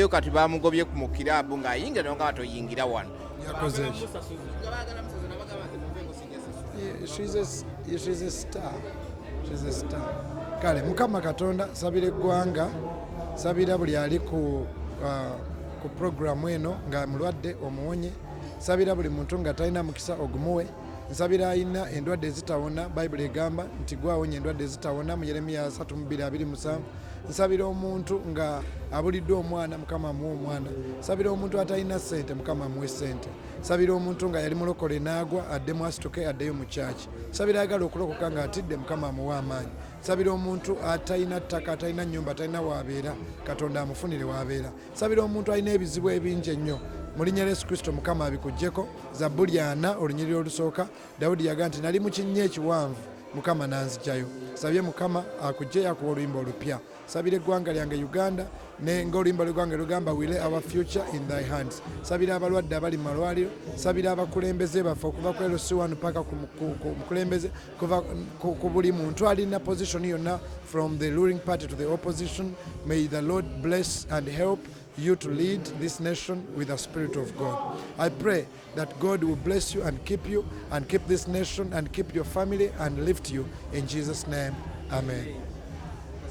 avuddeyo kati bamugobye mu kiraabu ng'ayingira naye nga toyingira wano. Yakoze ki? She's a star. She's a star. Kale Mukama Katonda sabira eggwanga, sabira buli ali ku programu eno nga mulwadde omuwonye, sabira buli muntu nga talina mukisa ogumuwe, nsabira ayina endwadde ezitawona. Bayibuli egamba nti gwawonya endwadde ezitawona mu Yeremiya 3:27. Nsabira omuntu nga abuliddwa omwana, Mukama amuwe omwana. Nsabira omuntu atalina ssente, Mukama amuwe ssente. Nsabira omuntu nga yali mulokole n'agwa addemu asituke addeyo mu kyaki. Nsabira ayagala okulokoka ng'atidde, Mukama amuwe amaanyi. Nsabira omuntu atalina ttaka, atalina nnyumba, atalina waabeera, Katonda amufunire waabeera. Nsabira omuntu alina ebizibu ebingi ennyo, mu linnya lya Yesu Kristo Mukama abikuggyeko. Zabbuli 4 olunyiriri olusooka, Dawudi yagaa nti nali mu kinnya ekiwanvu, Mukama nanzigyayo. Sabye Mukama akuggyeyo akuwa oluyimba olupya. Sabira eggwanga lyange Uganda ng'oluyimba lw'eggwanga lugamba we lay our future in thy hands. Sabira abalwadde abali mu malwaliro, sabira abakulembeze baffe okuva ku LC1 paka ku mukulembeze, kuva ku buli muntu alina position yonna from the ruling party to the opposition. May the Lord bless and help you to lead this nation with the Spirit of God. I pray that God will bless you and keep this nation and keep your family and lift you in Jesus' name. Amen.